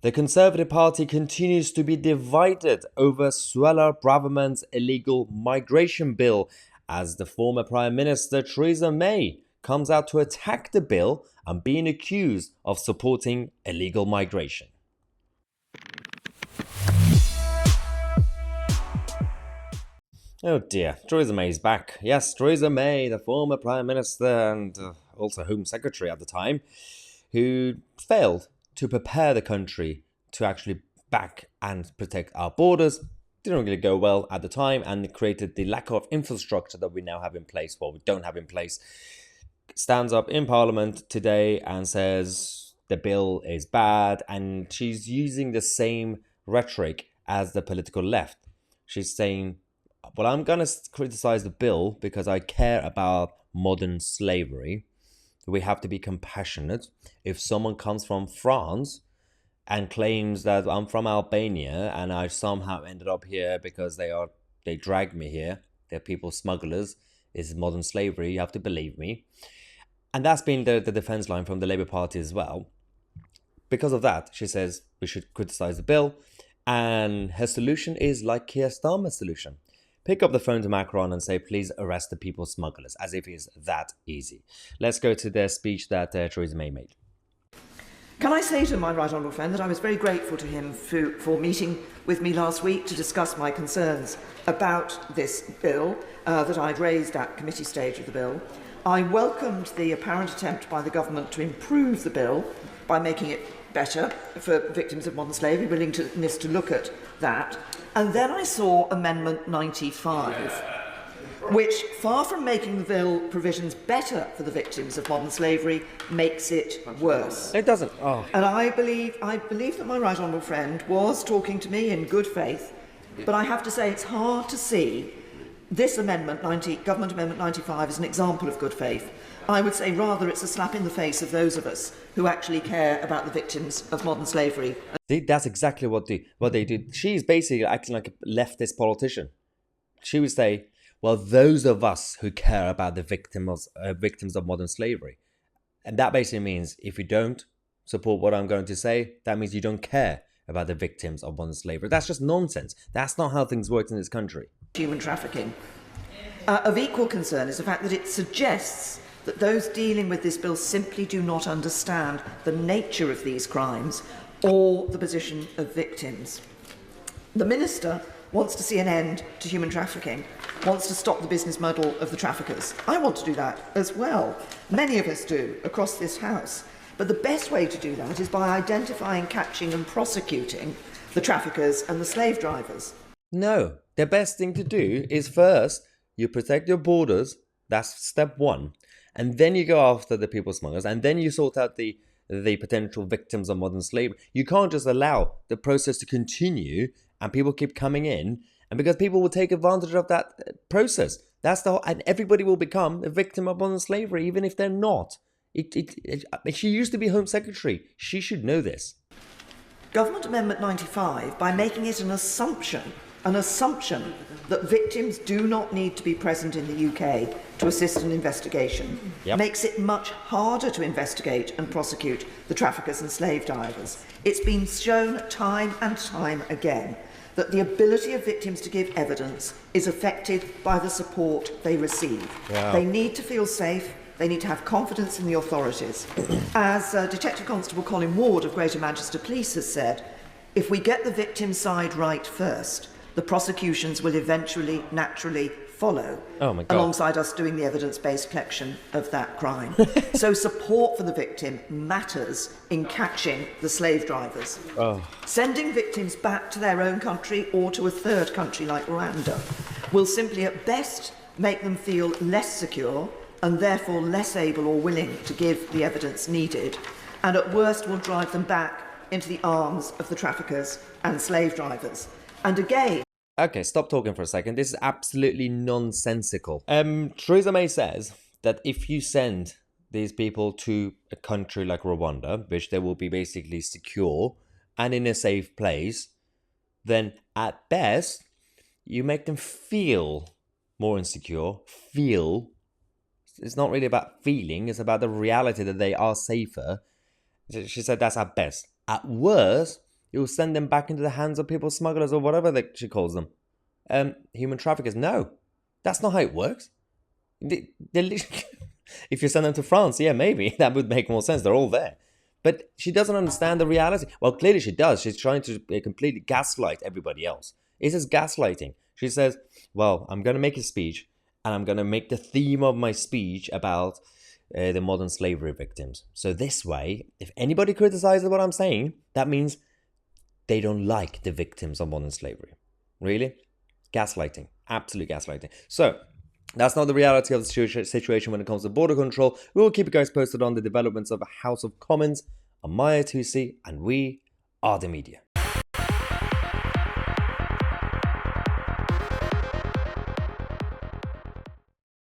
The Conservative Party continues to be divided over Suella Braverman's illegal migration bill as the former Prime Minister Theresa May comes out to attack the bill and being accused of supporting illegal migration. Oh dear, Theresa May's back. Yes, Theresa May, the former Prime Minister and also Home Secretary at the time, who failed to prepare the country to actually back and protect our borders. Didn't really go well at the time and created the lack of infrastructure that we now have in place, we don't have in place. Stands up in Parliament today and says the bill is bad, and she's using the same rhetoric as the political left. She's saying, well, I'm going to criticize the bill because I care about modern slavery. We have to be compassionate. If someone comes from France and claims that I'm from Albania and I somehow ended up here because they dragged me here, they're people smugglers, is modern slavery, you have to believe me. And that's been the defense line from the Labour Party as well. Because of that, she says we should criticize the bill. And her solution is like Keir Starmer's solution. Pick up the phone to Macron and say, please arrest the people smugglers, as if it's that easy. Let's go to their speech that Theresa May made. Can I say to my right honourable friend that I was very grateful to him for meeting with me last week to discuss my concerns about this bill that I'd raised at committee stage of the bill. I welcomed the apparent attempt by the government to improve the bill by making it better for victims of modern slavery, willingness to look at that. And then I saw Amendment 95, which, far from making the bill provisions better for the victims of modern slavery, makes it worse. It doesn't. Oh. And I believe that my right honourable friend was talking to me in good faith, but I have to say it's hard to see this Amendment Government Amendment 95 as an example of good faith. I would say rather it's a slap in the face of those of us who actually care about the victims of modern slavery. That's exactly what they did. She's basically acting like a leftist politician. She would say, well, those of us who care about the victims of modern slavery. And that basically means if you don't support what I'm going to say, that means you don't care about the victims of modern slavery. That's just nonsense. That's not how things work in this country. Human trafficking. Of equal concern is the fact that it suggests that those dealing with this bill simply do not understand the nature of these crimes or the position of victims. The Minister wants to see an end to human trafficking, wants to stop the business model of the traffickers. I want to do that as well. Many of us do across this House. But the best way to do that is by identifying, catching and prosecuting the traffickers and the slave drivers. No, the best thing to do is first you protect your borders. That's step one. And then you go after the people smugglers, and then you sort out the potential victims of modern slavery. You can't just allow the process to continue and people keep coming in, and because people will take advantage of that process. And everybody will become a victim of modern slavery, even if they're not. She used to be Home Secretary. She should know this. Government Amendment 95, by making it an assumption that victims do not need to be present in the UK to assist an investigation, makes it much harder to investigate and prosecute the traffickers and slave drivers. It's been shown time and time again that the ability of victims to give evidence is affected by the support they receive. Yeah. They need to feel safe. They need to have confidence in the authorities. As Detective Constable Colin Ward of Greater Manchester Police has said, if we get the victim's side right first, the prosecutions will eventually, naturally follow, alongside us doing the evidence-based collection of that crime. So support for the victim matters in catching the slave drivers. Sending victims back to their own country or to a third country like Rwanda will simply at best make them feel less secure and therefore less able or willing to give the evidence needed, and at worst will drive them back into the arms of the traffickers and slave drivers. And again... Okay, stop talking for a second. This is absolutely nonsensical. Theresa May says that if you send these people to a country like Rwanda, which they will be basically secure and in a safe place, then at best, you make them feel more insecure. It's not really about feeling, it's about the reality that they are safer. She said that's at best. At worst, It will send them back into the hands of people smugglers or whatever she calls them. Human traffickers. No, that's not how it works. If you send them to France, yeah, maybe that would make more sense. They're all there. But she doesn't understand the reality. Well, clearly she does. She's trying to completely gaslight everybody else. This is gaslighting. She says, well, I'm going to make a speech, and I'm going to make the theme of my speech about the modern slavery victims. So this way, if anybody criticizes what I'm saying, that means they don't like the victims of modern slavery. Really? Gaslighting. Absolute gaslighting. So, that's not the reality of the situation when it comes to border control. We will keep you guys posted on the developments of the House of Commons. I'm Mahyar, Tousi, and we are the media.